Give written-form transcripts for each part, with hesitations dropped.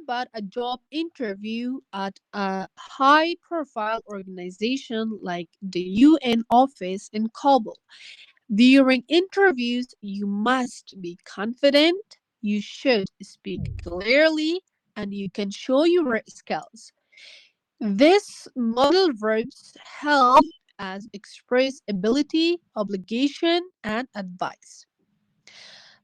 about a job interview at a high profile organization like the UN office in Kabul. During interviews, you must be confident, you should speak clearly, and you can show your skills. This model verbs help as express ability, obligation, and advice.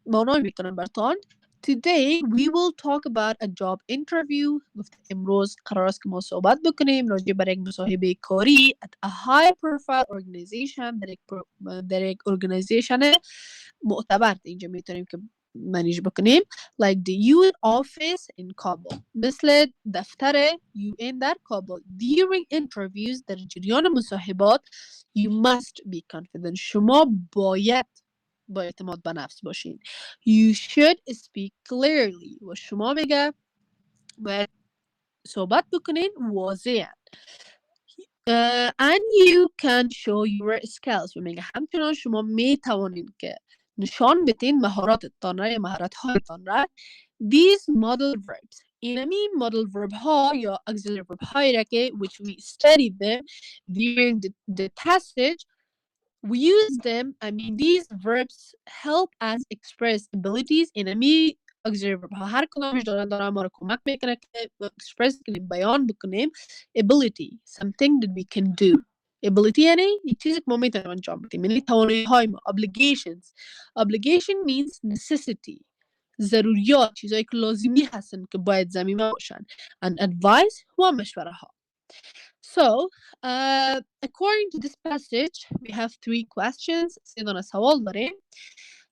موضوع میکنم براتون. Today we will talk about a job interview. گفت امروز قرار است که ما صحبت بکنیم راجع بر یک مصاحبه کاری at a high profile organization در یک organization معتبر اینجا میتونیم که منیج بکنیم like the UN office in Kabul مثل دفتر UN در کابل. During interviews در جریان مصاحبات you must be confident شما باید با اعتماد به نفس باشین. You should speak clearly و شما میگه باید صحبت بکنین واضحا. And you can show your skills و میگه همچنان شما میتوانین که نشان بدین مهاراتتان را یا مهارت‌هایتان را. These model verbs اینمی model verb ها یا auxiliary verb هایی را که which we studied them during the passage. We use them, these verbs help us express abilities in a auxiliary verb. هر کدامش دارن ما رو کمک میکنه که express کنیم بیان بکنیم ability, something that we can do. ability یعنی یک چیزی که ما میتونیم انجام بدیم یعنی توانایی های ما. Obligation means necessity, ضروریات، چیزایی که لازمی هستن که باید ضمیمه باشن. And advice و مشوره ها. So, according to this passage, we have 3 questions. سيدنا سوال داریم.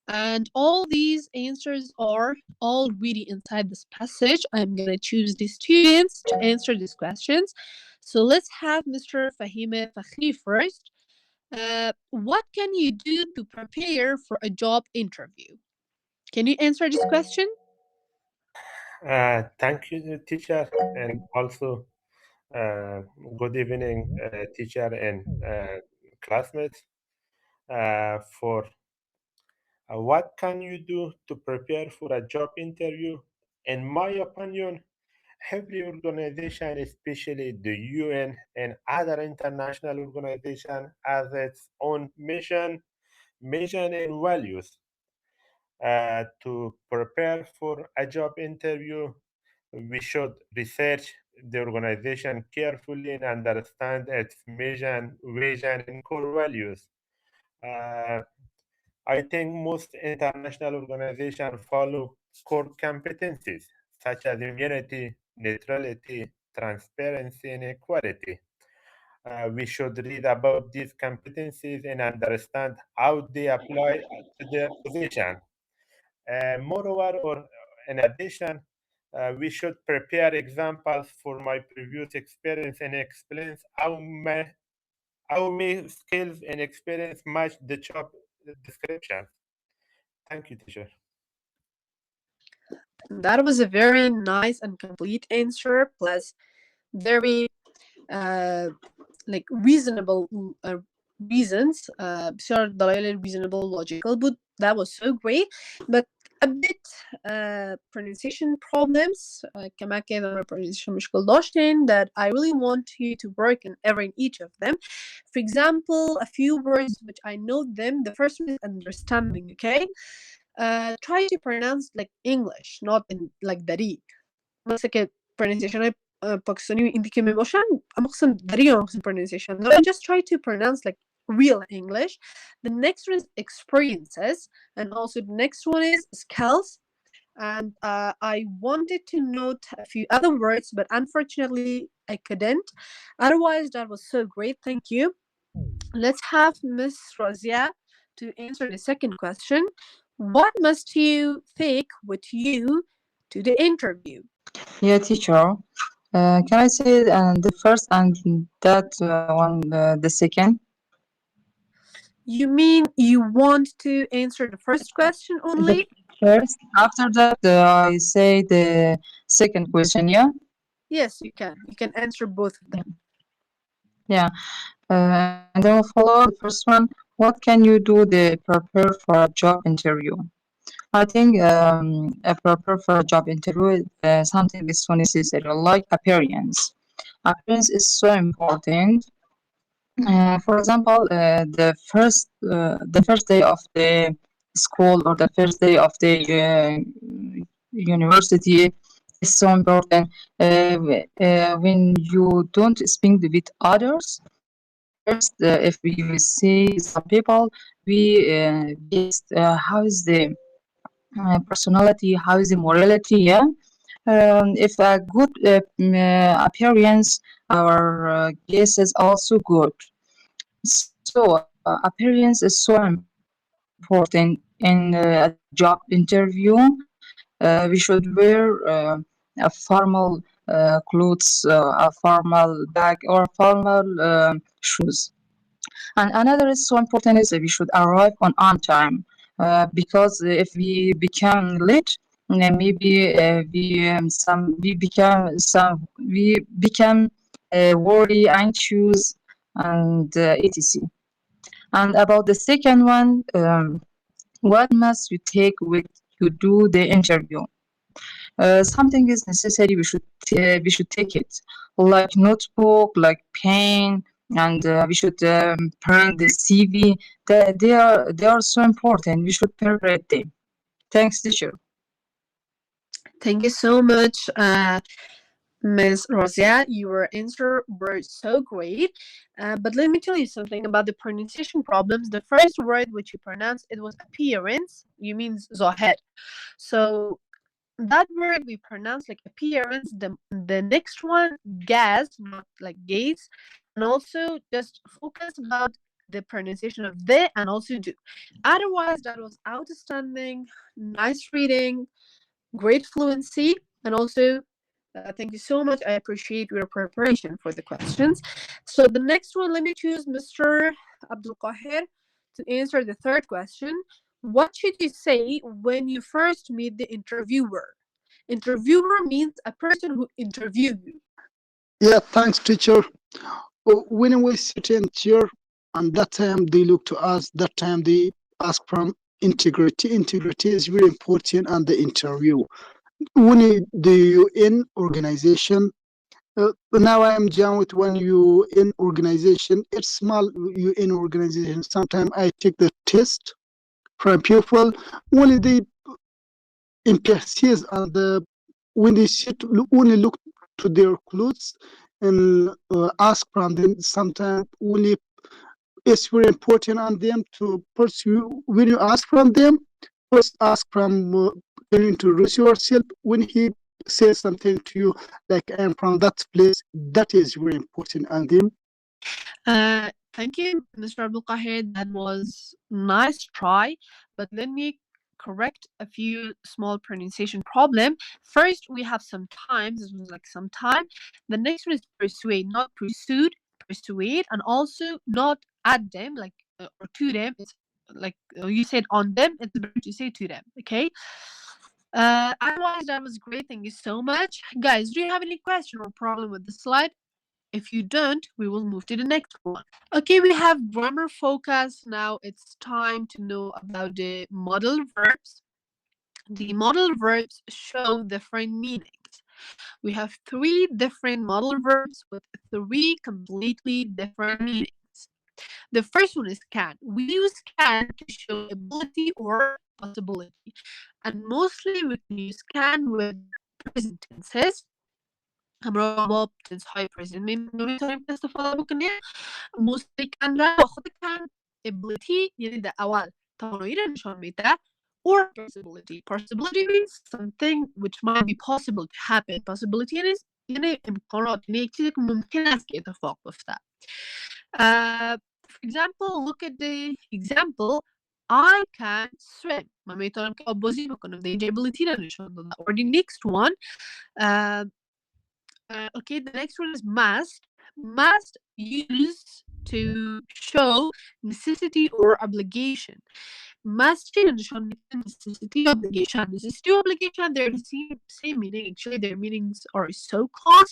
And all these answers are already inside this passage. I'm going to choose the students to answer these questions. So let's have Mr. Fahime Fakhri first. What can you do to prepare for a job interview? Can you answer this question? Thank you, teacher, and also good evening, teacher and classmates. For what can you do to prepare for a job interview? In my opinion, every organization, especially the UN and other international organizations, has its own mission and values. To prepare for a job interview, we should research the organization carefully and understand its mission, vision, and core values. I think most international organizations follow core competencies such as immunity, neutrality, transparency, and equality. We should read about these competencies and understand how they apply to their position. Moreover, or in addition, we should prepare examples for my previous experience and explain how my skills and experience match the job description. Thank you, teacher. That was a very nice and complete answer, plus very like reasonable reasons. بسیار دلایل reasonable logical بود. That was so great, but a bit pronunciation problems. كما كان pronunciation مشكل داشتين that I really want you to work in each of them. For example, a few words which I know them. The first one is understanding. Okay, try to pronounce like English, not in like dari. مثل که pronunciation پاکستانی و هندی که می باشن مخصوصا دری مخصوصا pronunciation. No, just try to pronounce like real English. The next one is experiences, and also the next one is skills. And I wanted to note a few other words, but unfortunately I couldn't. Otherwise, that was so great. Thank you. Let's have Miss Razia to answer the second question. What must you take with you to the interview? Yeah, teacher. Can I say the first and that one the second? You mean you want to answer the first question only? First, after that, I say the second question. Yeah. Yes, you can. You can answer both of them. Yeah. And then we'll follow the first one. What can you do to prepare for a job interview? I think a proper for a job interview something is so necessary, like appearance. Appearance is so important. For example, the first day of the school or the first day of the university is so important. When you don't speak with others, first, if we will see some people, we ask how is the personality, how is the morality, yeah. If a good appearance, our guess is also good. So appearance is so important in a job interview. We should wear a formal clothes, a formal bag, or formal shoes. And another is so important is that we should arrive on time, because if we become late, maybe we become worry, anxious, and etc. And about the second one, what must you take with you do the interview? Something is necessary. We should take it, like notebook, like pen, and we should print the CV. They are so important. We should prepare them. Thanks, teacher. Thank you so much, Ms. Rosia. Your answer were so great. But let me tell you something about the pronunciation problems. The first word which you pronounced, it was appearance. You mean Zohed. So that word we pronounce like appearance. The next one, gas, not like gaze. And also just focus about the pronunciation of the and also do. Otherwise, that was outstanding, nice reading, great fluency, and also thank you so much. I appreciate your preparation for the questions. So the next one, let me choose Mr. Abdul Qahir to answer the third question. What should you say when you first meet the interviewer? Interviewer means a person who interviews you. Yeah, thanks, teacher. When we sit in chair, and that time they look to us, that time they ask from integrity. Integrity is very important on the interview. When you in organization, now I am John with when you in organization, it's small you in organization. Sometimes I take the test from people when they emphasis on the when they sit only look to their clothes and ask from them. Sometimes only it's very important on them to pursue when you ask from them. First ask from can you introduce yourself. When he says something to you like I'm from that place, that is very important on them. Thank you, Mr. Abdul Qahir. That was nice try, but let me correct a few small pronunciation problem. First, we have sometimes. This was like sometime. The next one is persuade, not pursued. Persuade, and also not at them, like or to them. It's like you said on them. It's better to say to them. Okay. Otherwise, that was great. Thank you so much, guys. Do you have any question or problem with the slide? If you don't, we will move to the next one. Okay, we have grammar focus. Now it's time to know about the modal verbs. The modal verbs show different meanings. We have three different modal verbs with three completely different meanings. The first one is can. We use can to show ability or possibility. And mostly we can use can with present tenses. همراه تنسهای present میتونیم استفاده بکنیم. mostly can را با خود can ability یعنی در اول توانایی را نشان میده or possibility. Possibility means something which might be possible to happen. Possibility یعنی امکانات، یعنی یک چیزی که ممکن است که اتفاق بیفته. For example, look at the example. I can swim. من میتونم که آب بازی بکنم. The ability را نشان داده. Or the next one. Okay, the next one is must. Must used to show necessity or obligation. Must necessity, obligation. Necessity, obligation, they're the same meaning. Actually, their meanings are so close.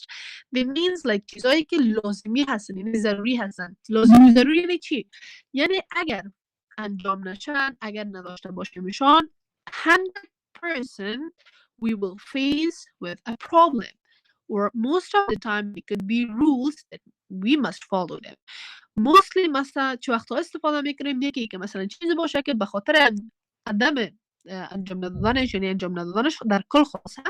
They means like چیزایی که لازمی هستن، یعنی ضروری هستن. لازمی ضروری یعنی چی؟ یعنی اگر انجام نشن، اگر نداشته باشیمشان، 100% we will face with a problem, or most of the time it could be rules that we must follow them. Mostly مثلا چه وقتا استفاده میکنیم یکی که مثلا چیزی باشه که به خاطر عدم انجام ندادنش، یعنی انجام ندادنش در کل خلاصه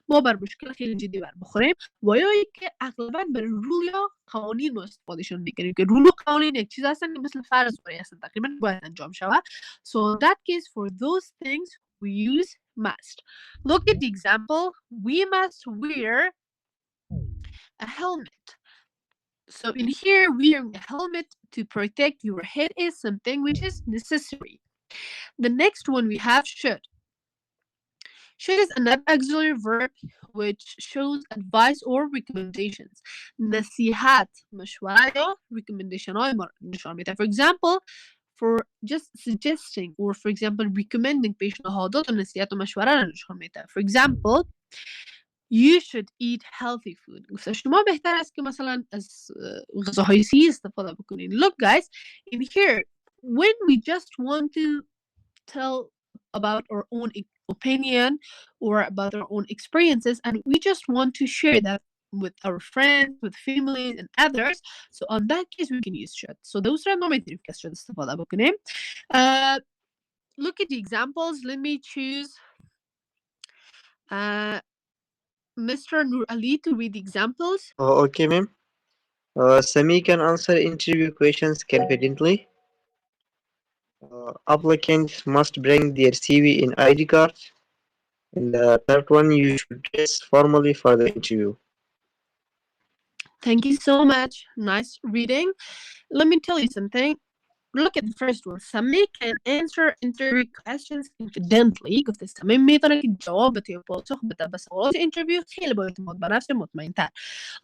ما بر مشکل خیلی جدی بر بخوریم، و یا اینکه اغلبا بر رول یا قوانین ما استفادهشون میکنیم که رول و قوانین یک چیز هستن که مثل فرض برای هستن تقریبا باید انجام شود. So in that case for those things we use must. Look at the example. We must wear a helmet. So in here, wearing a helmet to protect your head is something which is necessary. The next one we have should. Should is another auxiliary verb which shows advice or recommendations. نصیحت، مشوره یا recommendation های ما نشان میده. For example, for just suggesting or for example recommending پیشنهادات و نصیحت و مشوره را نشان میده. For example, you should eat healthy food. گفته شما بهتر است که مثلا از غذاهای صحی استفاده بکنین. Look guys, in here, when we just want to tell about our own opinion or about our own experiences and we just want to share that with our friends, with families and others, so on that case we can use should. So those are ما میتونیم که should استفاده بکنیم. Look at the examples. Let me choose Mr. Nur Ali to read the examples. Okay, ma'am. Sami can answer interview questions confidently. Applicants must bring their CV and ID cards. And the third one, you should dress formally for the interview. Thank you so much. Nice reading. Let me tell you something. Look at the first one. Sami can answer interview questions confidently. گفت سمی میتونه که جواب یا پاسخ بده به سوالات interview خیلی با اعتماد به نفس مطمئن تر.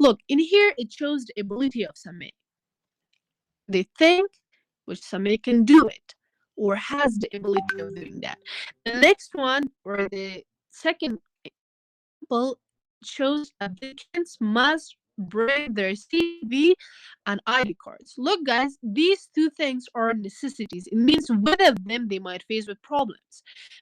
Look, in here it shows the ability of Sami. They think which Sami can do it or has the ability of doing that. The next one, or the second example, shows applicants must bring their CV and ID cards. Look guys, these two things are necessities. It means without them they might face with problems,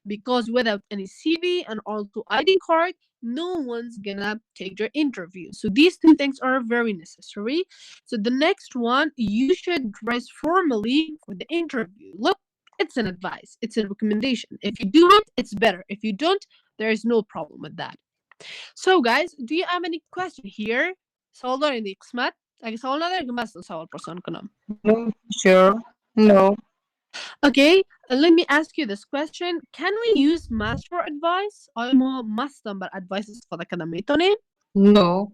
because without any CV and also ID card no one's gonna take your interview. So these two things are very necessary. So the next one, you should dress formally for the interview. Look, it's an advice, it's a recommendation. If you do it, it's better. If you don't, there is no problem with that. So guys, do you have any question here? سوال دارین دیگه قسمت؟ اگه سوال ندارین که بس سوال پرسان کنم. No, sure. No. Okay, let me ask you this question. Can we use must for advice? آیا ما must بر advice استفاده کردن میتونیم؟ No.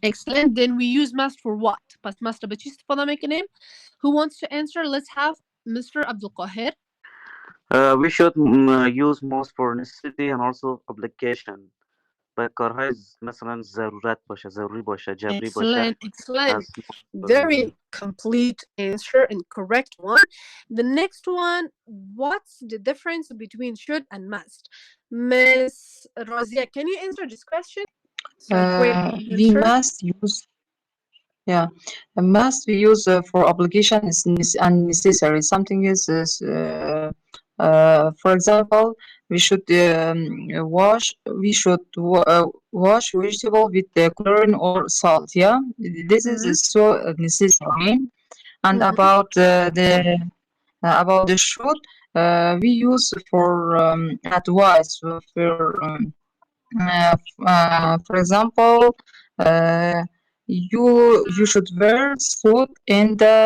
Excellent. Then we use must for what? پس must به چی استفاده میکنیم؟ Who wants to answer? Let's have Mr. Abdulqahir. We should use most for necessity and also obligation. به کارهای مثلا ضروری باشه جبری باشه. Excellent. Very complete answer and correct one. The next one, what's the difference between should and must? Miss Razia, can you answer this question? We must use, must we use for obligation is unnecessary. Something is for example, we should wash vegetable with chlorine or salt. Yeah, this is so necessary. And about the should, we use for advice for example, you should wear suit in the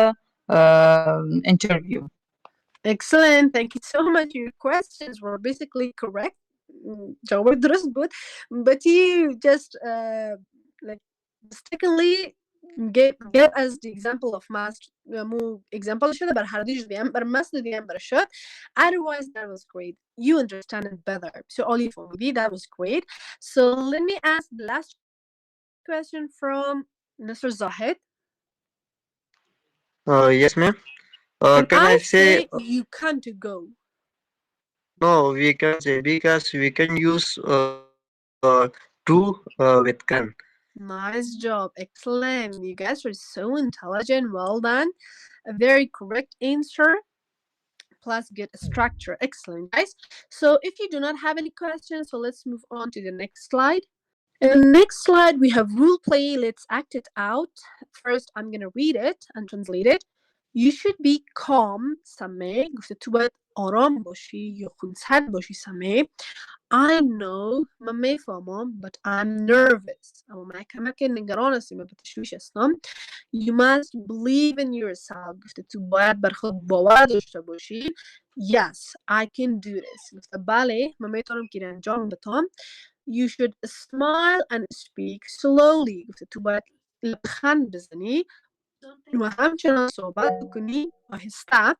interview. Excellent. Thank you so much. Your questions were basically correct. جواب درست بود. But you just like mistakenly gave us the example of must. مو example شده بر هر دیش دیم بر must دیم بر should. Otherwise that was great. You understand it better. So all you for me, that was great. So let me ask the last question from Mr. Zahid. Yes, ma'am. Can I say you can't go? No, we can say because we can use to with can. Nice job. Excellent. You guys are so intelligent. Well done. A very correct answer. plus get a structure. Excellent, guys. So if you do not have any questions, so let's move on to the next slide. In the next slide, we have role play. Let's act it out. First, I'm going to read it and translate it. You should be calm, سمه. گفته تو باید آرام باشی یا خونسرد باشی سمه. I know من میفهمم but I'm nervous. اما من کمک نگران هستم و به تشویش هستم. You must believe in yourself. گفته تو باید بر خود باور داشته باشی. Yes, I can do this. گفته بله من میتونم که انجام بدم. You should smile and speak slowly. گفته تو باید لبخند بزنی و همچنان صحبت بکنی آهسته.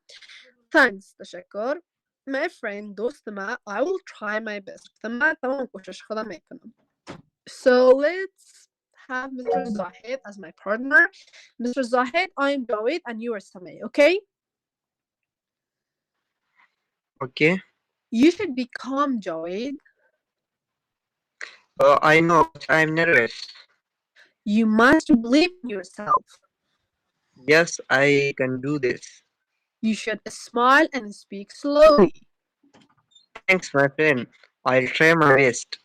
Thanks. تشکر. My friend, دوست من, I will try my best. گفته من تمام کوشش خودم میکنم. So let's have Mr. Zahid as my partner. Mr. Zahid, I am Dawid and you are Samay, okay? Okay. You should be calm, Dawid. I know, but I'm nervous. You must believe in yourself. Yes, I can do this. You should smile and speak slowly. Thanks, my friend. I'll try my best.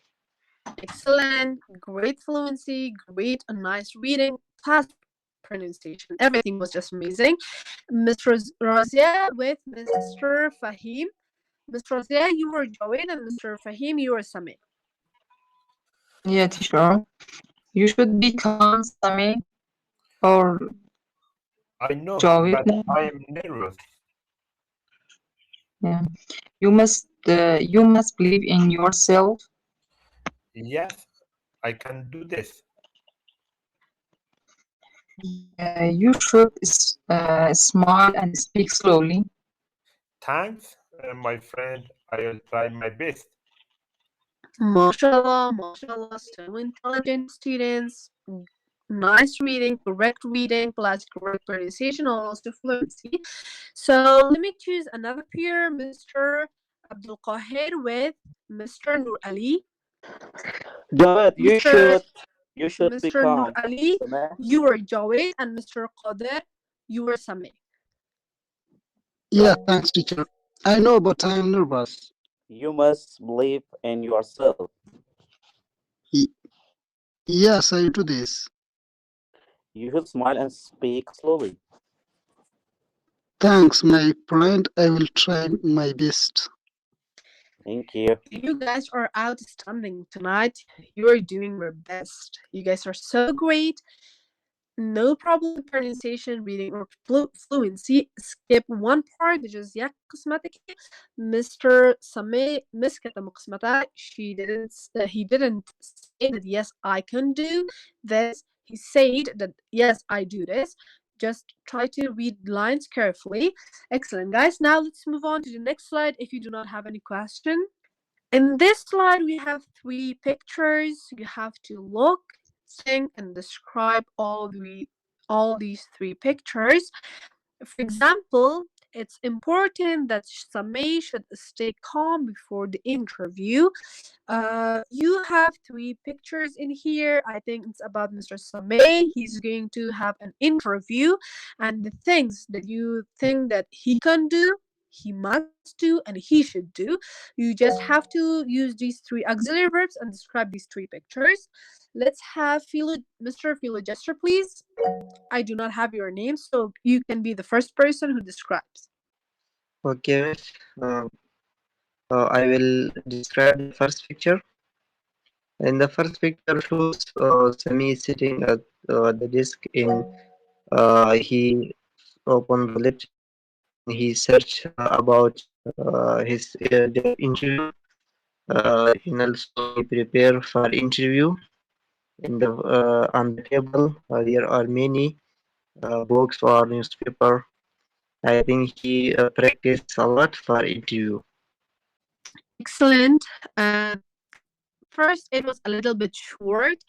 Excellent, great fluency, great and nice reading, fast pronunciation. Everything was just amazing. Ms. Razia with Mr. Fahim. Ms. Razia, you were Jawed, and Mr. Fahim, you were Sami. Yeah, teacher. You should be calm, Sami, or I know, Jawed. but I am nervous. Yeah. You must believe in yourself. Yes, I can do this. You should smile and speak slowly. Thanks, my friend. I will try my best. MashaAllah, MashaAllah, so intelligent students. Nice reading, correct reading, plus correct pronunciation, also fluency. So let me choose another peer, Mr. Abdul Qahir with Mr. Nur Ali. Jawed, Mr. you should be Mr. Nur calm. Ali, Sameh. you were Jawed, and Mr. Qadir, you were Sami. Yeah, thanks, teacher. I know, but I am nervous. You must believe in yourself. Yes, I do this. You should smile and speak slowly. Thanks, my friend. I will try my best. Thank you. You guys are outstanding tonight. You are doing your best. You guys are so great. No problem with pronunciation, reading, or fluency. Skip one part, which is yak قسمتك. Mr. Sameh مسكت مقسمته. He didn't say that yes, I can do this. He said that yes, I do this. Just try to read lines carefully. Excellent, guys. Now let's move on to the next slide if you do not have any question. In this slide, we have 3 pictures. You have to look, think, and describe all these 3 pictures. For example, it's important that Samay should stay calm before the interview. You have 3 pictures in here. I think it's about Mr. Samay. He's going to have an interview, and the things that you think that he can do, he must do, and he should do. You just have to use these 3 auxiliary verbs and describe these 3 pictures. Let's have Mr. Philo Gesture, please. I do not have your name, so you can be the first person who describes. Okay, miss. I will describe the first picture. In the first picture shows Sami sitting at the desk he opened the laptop and he searched about his job interview. And also he prepare for interview. In the on the table there are many books or newspaper. I think he practiced a lot for interview. Excellent. First, it was a little bit short,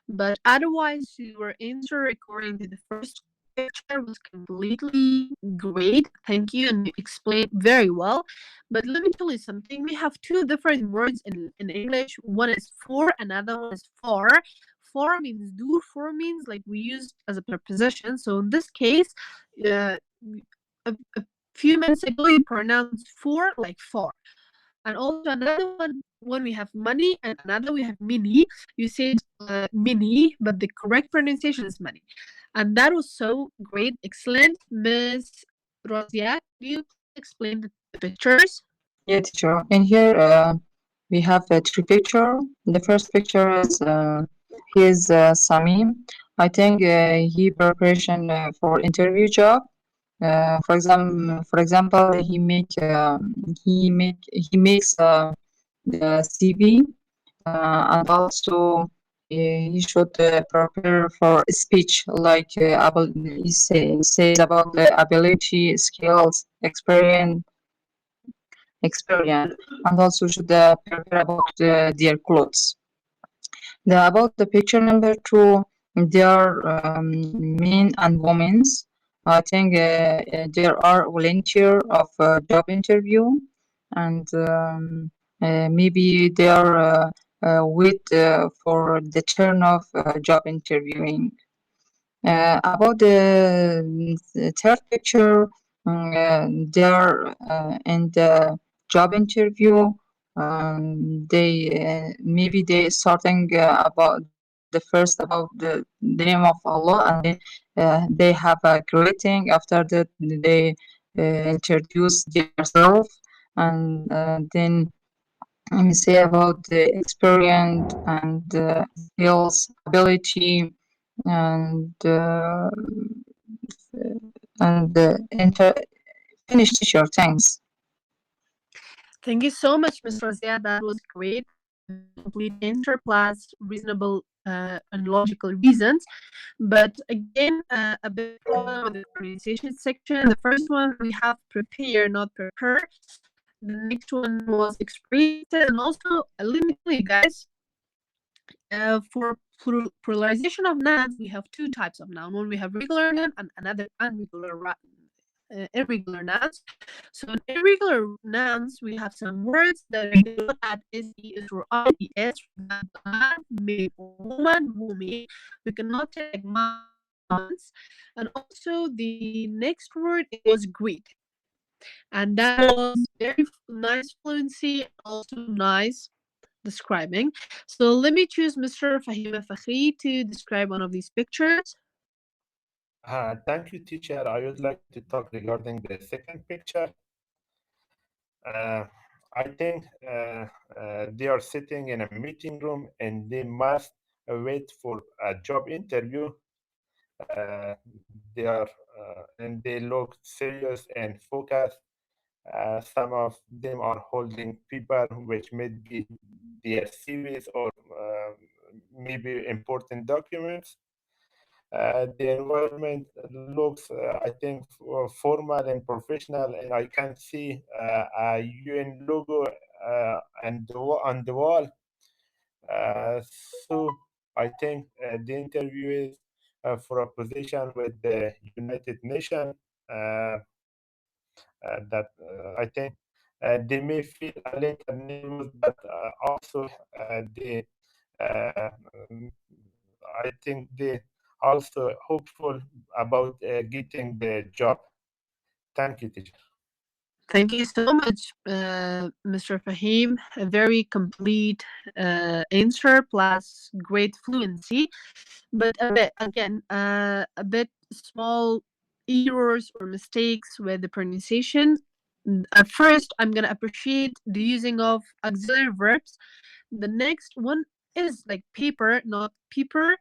but otherwise, your answer according to the first picture was completely great. Thank you, and you explained very well. But let me tell you something. We have 2 different words in English. One is for, another one is far. For means do, for means like we use as a preposition. So in this case, a few minutes ago you pronounced for like far. And also another one, when we have money, and another we have mini. You said mini, but the correct pronunciation is money. And that was so great, excellent. Miss Rosia, can you please explain the pictures? Yeah, teacher. In here, we have three picture. The first picture is his Samim. I think he preparation for interview job. For example, he makes the CV, and also he should prepare for speech like says about the ability, skills, experience, and also should prepare about their clothes. About the picture number two, there are men and women. I think there are volunteer of job interview, and maybe they are wait for the turn of job interviewing. About the third picture, they are in the job interview. They maybe they starting about the first about the name of Allah, and then they have a greeting. After that, they introduce themselves, and then say about the experience and skills, ability, and enter finish teacher. Thanks. Thank you so much, Ms. Razia. That was great. Very complete answer plus reasonable and logical reasons. But again, a bit problem with the pronunciation section. The first one we have prepare, not prepare. The next one was experienced, and also let me tell you guys, for pluralization of nouns, we have two types of noun. One we have regular noun and another irregular nouns. So in irregular nouns, we have some words that we do not add SES or IES. For example, man, me, woman, wumi. We cannot take months. And also the next word it was greet. And that was very nice fluency and also nice describing. So let me choose Mr. Fahima Fakhri to describe one of these pictures. Thank you, teacher. I would like to talk regarding the second picture. I think they are sitting in a meeting room and they must wait for a job interview. They are and they look serious and focused. Some of them are holding paper, which may be their CVs or maybe important documents. The environment looks, I think, formal and professional, and I can see a UN logo on the wall. So I think the interview is for a position with the United Nations. That I think they may feel a little nervous, but also they, I think they also hopeful about getting the job. Thank you, teacher. Thank you so much, Mr. Fahim. A very complete answer plus great fluency, but a bit again, a bit small errors or mistakes with the pronunciation. At first, I'm gonna appreciate the using of auxiliary verbs. The next one is like paper, not paper,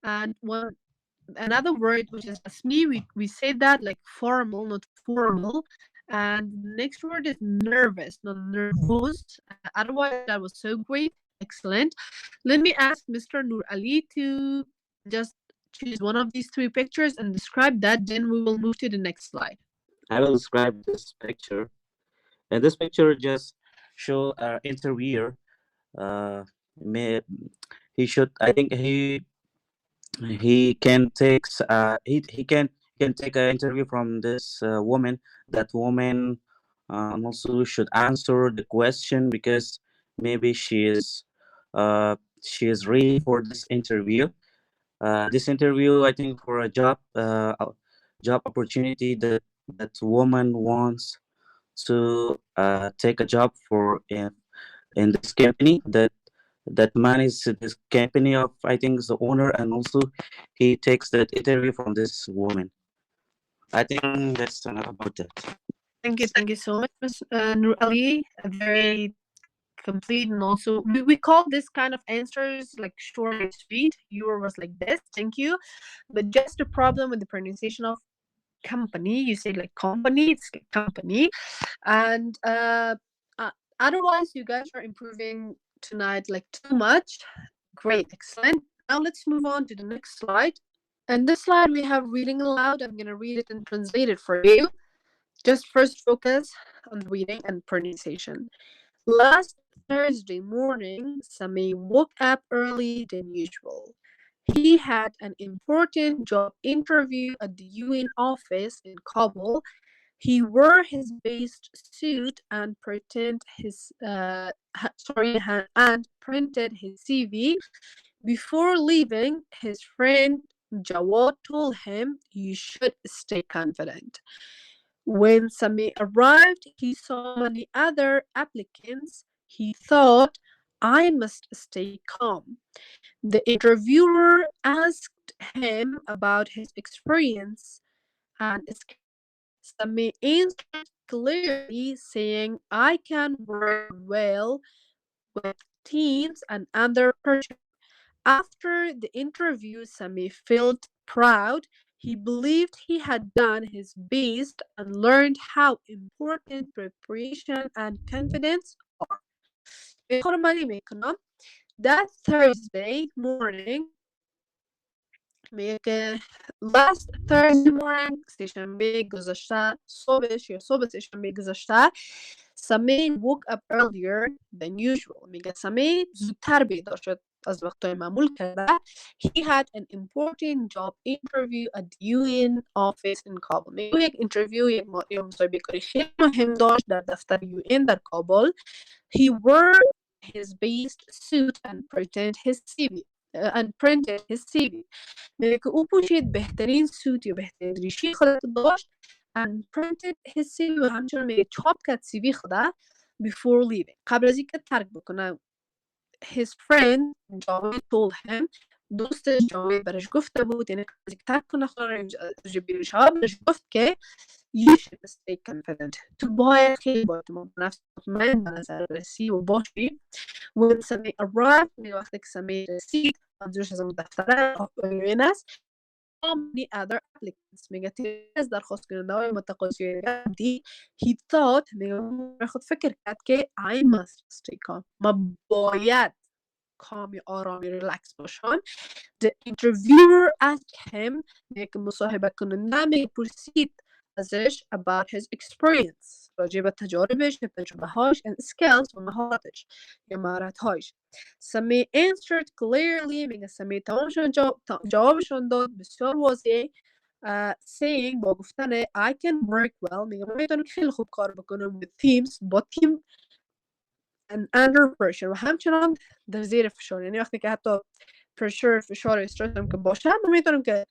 and one another word which is asmi. We say that like formal, not formal. And the next word is nervous, not nervous. Otherwise, that was so great, excellent. Let me ask Mr. Nur Ali to just choose one of these three pictures and describe that. Then we will move to the next slide. I will describe this picture. And this picture just show our interviewer. Uh, may, he should. I think he can take. He can take an interview from this woman. That woman also should answer the question because maybe she is ready for this interview. This interview, I think, for a job opportunity that that woman wants to take a job for in this company, that man is this company of, I think, is the owner, and also he takes that interview from this woman. I think that's enough about that. Thank you so much, Ms. Nur Ali. A very complete, and also we call this kind of answers like short and sweet. Yours was like this. Thank you. But just a problem with the pronunciation of company. You say like company, it's like company. And otherwise, you guys are improving tonight like too much. Great, excellent. Now let's move on to the next slide. And this slide we have reading aloud. I'm gonna read it and translate it for you. Just first focus on reading and pronunciation. Last Thursday morning, Sami woke up early than usual. He had an important job interview at the UN office in Kabul. He wore his best suit and and printed his CV. Before leaving, his friend Jawad told him, "You should stay confident." When Sami arrived, he saw many other applicants. He thought, "I must stay calm." The interviewer asked him about his experience and skills. Sami answered clearly, saying, "I can work well with teams and under pressure." After the interview, Sami felt proud. He believed he had done his best and learned how important preparation and confidence are. That Thursday morning, last Thursday morning سه‌شنبه گذشته صبحش یا صبح سه‌شنبه گذشته سمی woke up earlier than usual. میگه سمی زودتر بیدار شد از وقتهای معمول کرده. He had an important job interview at the UN office in Kabul. میگه یک اینترویو یا مصاحبه کاری خیلی مهم داشت در دفتر UN در کابل. He wore his best suit and printed his CV. میگه که او پوشید بهترین سوت یا بهترین ریشی خودت داشت and printed his CV و همچنان میگه چاپ کرد CV خدا before leaving. قبل از اینکه ترک بکنه. His friend جاوید told him, دوست جاوید برش گفته بود، یعنی قبل از اینکه ترک کنه خدا رو بیرشها برش گفت که you should stay confident. تو باید خیلی با اعتماد به نفس مطمئن به نظر برسی و باشی. When Sami arrived, میگه وقتی که سمی رسید منظورش از اون دفتر UN است. Many other applicants. میگه از درخواست کننده های متقاضی دی. He thought, میگه خود فکر کرد که I must stay calm. ما باید کامی آرامی ریلکس باشم. The interviewer asked him, میگه که مصاحبه کننده میگه پرسید ازش about his experience راجع به تجاربش، تجربه هاش and skills و مهارتش یا مهارت هاش. Sami answered clearly. میگه سمی تمامشون جوابشون داد بسیار واضح. Saying با گفتن I can work well. میگه من میتونم خیلی خوب کار بکنم with teams با تیم and under pressure و همچنان در زیر فشار. یعنی وقتی که حتی pressure فشار استرس هم که باشه من میتونم که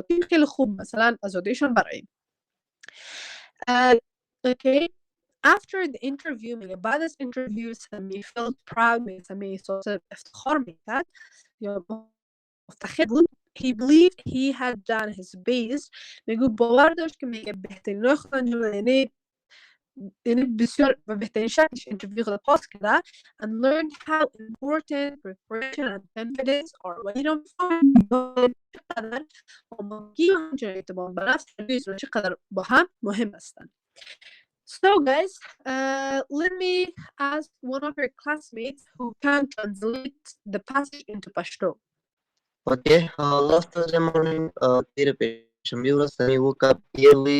تیم خیلی خوب مثلا آزادیشون براییم. Okay. After the interview, میگه بعد از interview سمی felt proud. میگه سمی احساس افتخار میکرد یا مفتخر بود. He believed he had done his best. میگه باور داشت که میگه بهترین خود انجام داده، یعنی بسیار و بهترین شکلش interview خود پاس کرده and learned how important preparation and confidence are. و اینو چقدر آمادگی و همچنین اعتماد به نفس و چقدر با هم مهم هستند. So guys, let me ask one of your classmates who can translate the passage into Pashto. Okay, last Thursday morning, Shamira Sami woke up early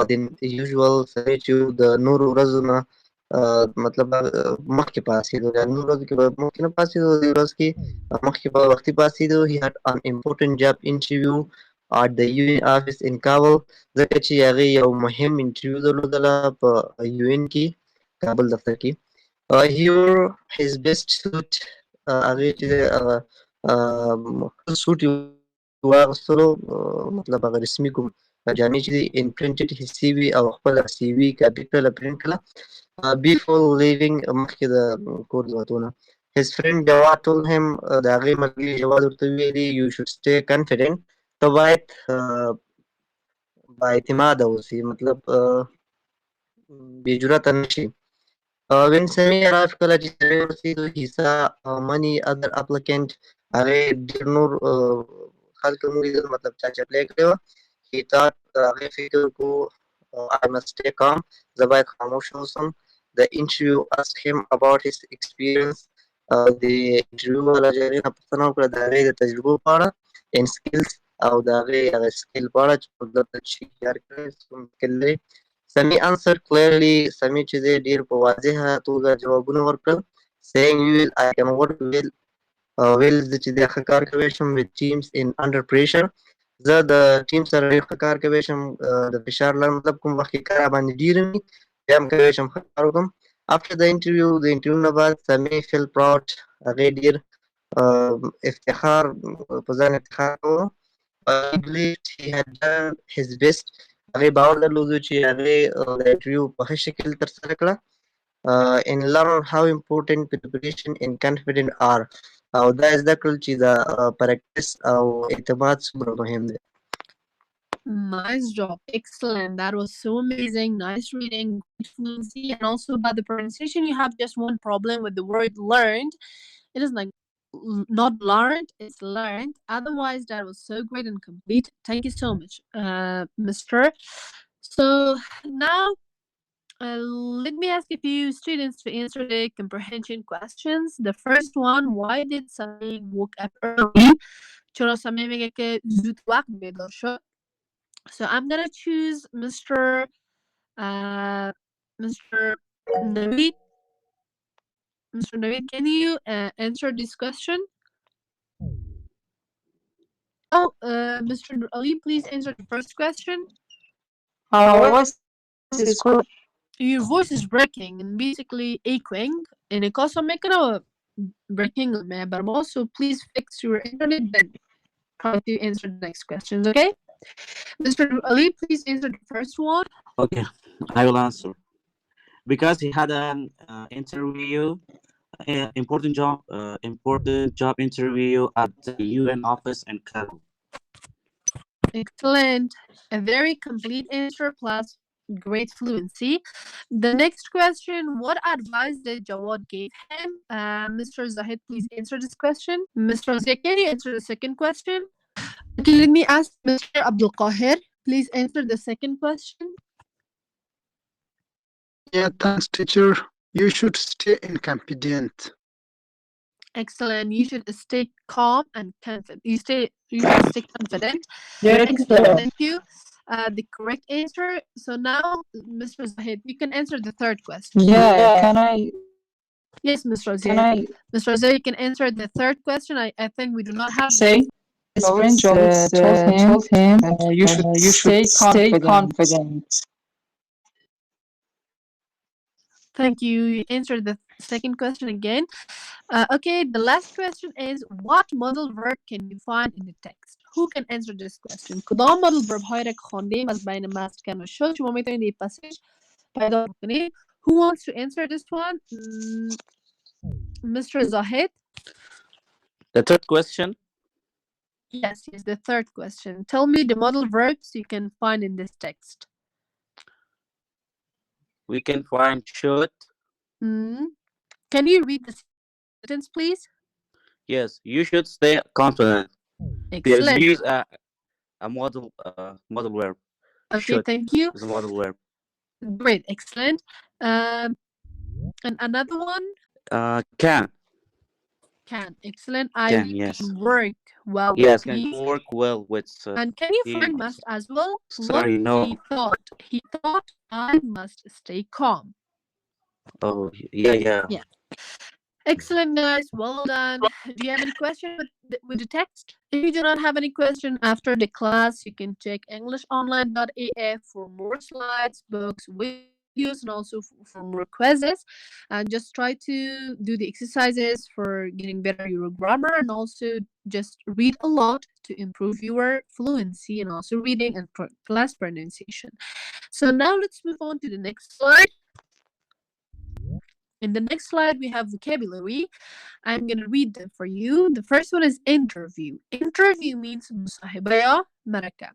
than usual. Sami چې د نورو ورځو نه مطلب مخکې پاسېدو، د نورو ورځو کې به مخکې نه پاسېدو، د ورځ کې مخکې په وختي پاسېدو. He had an important job interview at the UN office in Kabul. ځکه چې هغې یو مهم انټرویو درلودله په UN کې، کابل دفتر کې. He wore his best suit. هغې چې سوټ یې واغوستلو، مطلب هغه رسمي کوم جاني چې imprinted his CV او خپل CV کاپي کړله print کړله before leaving مخکې د کور د وتونه. His friend جواد told him د هغې ملګري جواد ورته ویلي you should stay confident ته باید با اعتماده اوسې مطلب بې جرأته نه شي. When Sami arrived کله چې سمی ورسېدو he saw many other applicant هغې ډېر نور خلک هم ولیدل مطلب چا چې اپلای کړی وه. He thought هغې فکر وکړو I must stay calm زه باید خاموشه اوسم. The interview asked him about his experience د انټرویو والا چې هغې نه پوښتنه وکړه د هغې د تجربو په اړه and skills او د هغې هغه سکیل په اړه چې مطلب چې اختیار کړی کوم سکیل لري. Sami answered clearly Sami چې دی ډېر په واضحه توګه ځوابونه ورکړل saying I can work well ویل زه چې دی ښه کار کوی شم with teams in under pressure زه د ټیم سره ډېر ښه کار کوی شم د فشار لاندې مطلب کوم وخت کې کار باندې ډېر وي بیا هم کوی شم ښه کار وکړم. After the interview د انټرویو نه بعد Sami felt proud هغې ډېر افتخار په ځان افتخار کوو. He believed he had done his best هغې باور درلودو چې هغې د انټرویو په ښه شکل ترسره کړه and learn how important preparation and confidence are او دا زده کړل چې د پریکټس او اعتماد څومره مهم دی. Nice job. Excellent. That was so amazing. Nice reading, great fluency, and also about the pronunciation. You have just one problem with the word learned. It is like not learned, it's learned. Otherwise, that was so great and complete. Thank you so much, Mr. So now, let me ask a few students to answer the comprehension questions. The first one, why did Sami woke up early? چرا سمی میگه که زود وقت بیدار شد. So I'm gonna choose Mr. Naveed. Mr. Naveed, can you answer this question? Oh, Mr. Ali, please answer the first question. What's this question? Your voice is breaking and basically echoing. And it also making a breaking, but also please fix your internet then try to answer the next questions, okay? Mr. Ali, please answer the first one. Okay, I will answer. Because he had an interview, important job interview at the UN office in Kabul. Excellent. A very complete answer plus great fluency. The next question, what advice did Jawad give him? Mr. Zahid, please answer this question. Mr. Zahid, can you answer the second question? Okay, let me ask Mr. Abdul Qahir. Please answer the second question. Yeah, thanks, teacher. You should stay confident. Excellent. You should stay calm and confident. You should stay confident. Yeah, Excellent. Thank you. The correct answer. So now, Mr. Zahid, you can answer the third question. Yeah, can I? Yes, Mr. Can Zahid. I Mr. Zahid, you can answer the third question. I think we do not have. say? His friend told him you should stay confident. Thank you. You answered the second question again. Okay, the last question is, what modal verb can you find in the text? Who can answer this question? کدام modal verb هایی را که خواندیم از بین مسکن و شد شما میتونید این پسش پیدا بکنید. Who wants to answer this one? Mr. Zahid? The third question. Yes, the third question. Tell me the modal verbs you can find in this text. We can find should. Can you read the sentence, please? Yes, you should stay confident. Excellent. Use a modal verb. Okay, Should thank you. is a modal verb. Great, excellent. And another one? Can. Can. Excellent. Can, I yes. can work well Yes, with can these. work well with. And can you find he- must as well? Sorry, What no. He thought I must stay calm. Oh, yeah. Excellent, guys. Well done. Do you have any question with the text? If you do not have any question after the class, you can check EnglishOnline.af for more slides, books, videos, videos and also for more quizzes, and just try to do the exercises for getting better your grammar, and also just read a lot to improve your fluency and also reading and class pronunciation. So now let's move on to the next slide. In the next slide, we have vocabulary. I'm going to read them for you. The first one is interview. Interview means مصاحبة يا مركة.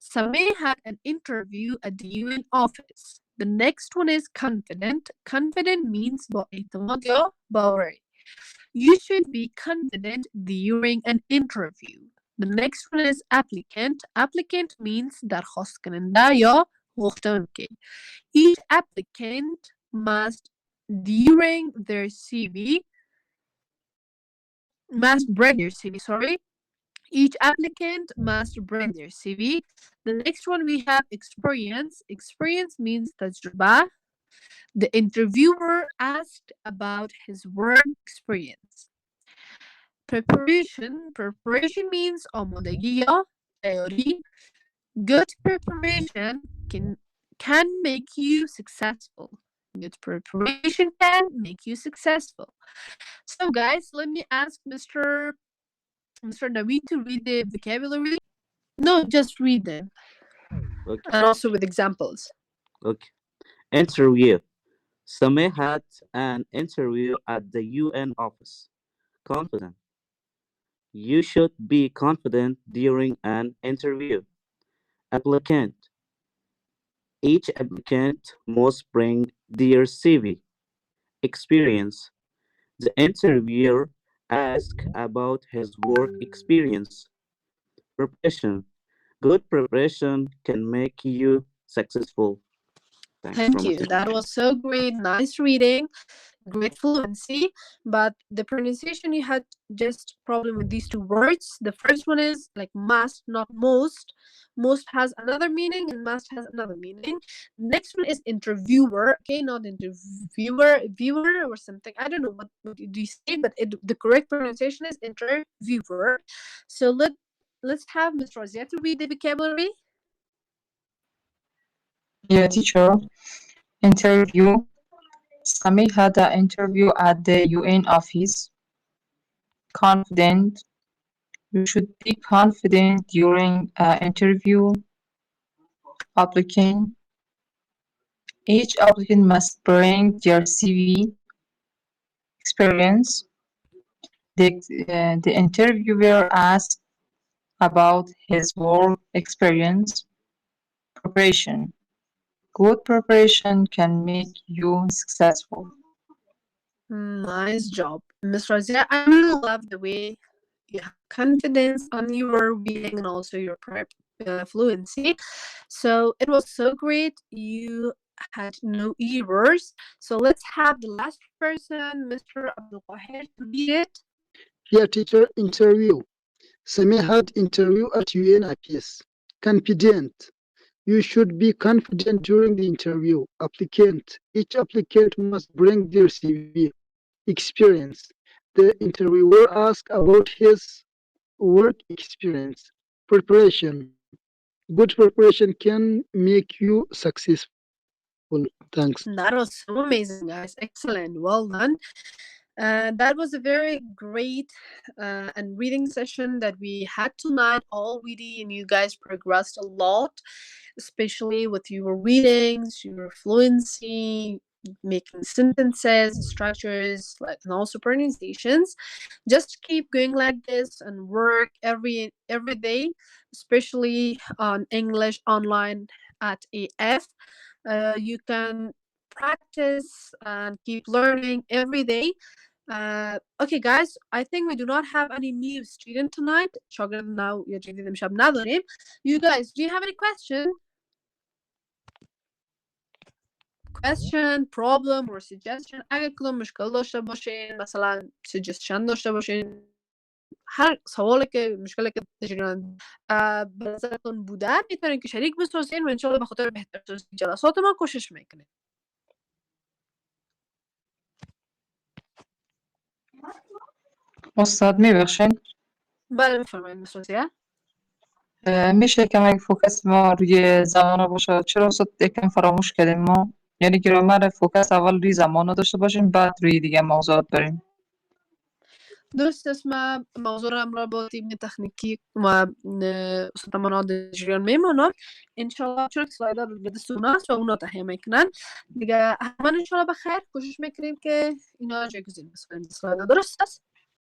Sameh had an interview at the UN office. The next one is confident. Confident means با اعتماد یا باوری. You should be confident during an interview. The next one is applicant. Applicant means درخواست کننده یا غوښتونکی. Each applicant must during their CV must bring their CV, sorry. Each applicant must bring their CV. The next one we have experience. Experience means tajrba. The interviewer asked about his work experience. Preparation. Preparation means آمادگی یا تیاری. Good preparation can make you successful. Good preparation can make you successful. So guys, let me ask Mr. Naveed to read the vocabulary. No, just read them. Okay. And also with examples. Okay. Interview. Sameh had an interview at the UN office. Confident. You should be confident during an interview. Applicant. Each applicant must bring their CV. Experience. The interviewer asks about his work experience. Preparation. Good preparation can make you successful. Thanks Thank for you. listening. That was so great. Nice reading. Great fluency. But the pronunciation, you had just problem with these two words. The first one is like must, not most. Most has another meaning and must has another meaning. Next one is interviewer. Okay, not interviewer, viewer or something. I don't know what do you say, but the correct pronunciation is interviewer. So let's have Ms. Razia to read the vocabulary. Yeah, teacher. Interview. Sami had an interview at the UN office. Confident. You should be confident during an interview. Applicant. Each applicant must bring their CV. Experience. The interviewer asked about his work experience. Preparation. Good preparation can make you successful. Nice job, Miss Razia. I really love the way you have confidence on your reading and also your fluency. So it was so great. You had no errors. So let's have the last person, Mr. Abdul Qahir, to read it. Yeah, teacher, interview. Sami had interview at UN IPS. Confident. You should be confident during the interview. Applicant. Each applicant must bring their CV. Experience. The interviewer asks about his work experience. Preparation. Good preparation can make you successful. Thanks. That was so amazing, guys. Excellent. Well done. That was a very great and reading session that we had tonight already, and you guys progressed a lot, especially with your readings, your fluency, making sentences, structures, like and also pronunciations. Just keep going like this and work every day, especially on English online at AF. You can practice and keep learning every day. Okay guys, I think we do not have any new student tonight. شاگرد now یا جدید امشب نداریم. You guys, do you have any question, problem or suggestion؟ اگه کدوم مشکل داشته باشین، مثلا suggestion داشته باشین، هر سوالی که مشکلی که تجربه به نظرتون بوده میتونین که شریک بسازین و انشالله به خاطر بهتر جلسات ما کوشش میکنیم. استاد میبخشین؟ بله میفرمایید مس رازیه. میشه کمی فوکس ما روی زمان باشه؟ چرا استاد یکم فراموش کردیم ما؟ یعنی گرامر فوکس اول روی زمان رو داشته باشیم، بعد روی دیگه موضوعات بریم. درست است. ما موضوع را امرار با تیم تکنیکی و استاد مناد جریان میمانم. انشالله چون که سلایدها به دستون است و اونا تهیه میکنن دیگه، همه انشالله بخیر کوشش میکنیم که اینا جایگزین بسازیم سلایدها. درست است؟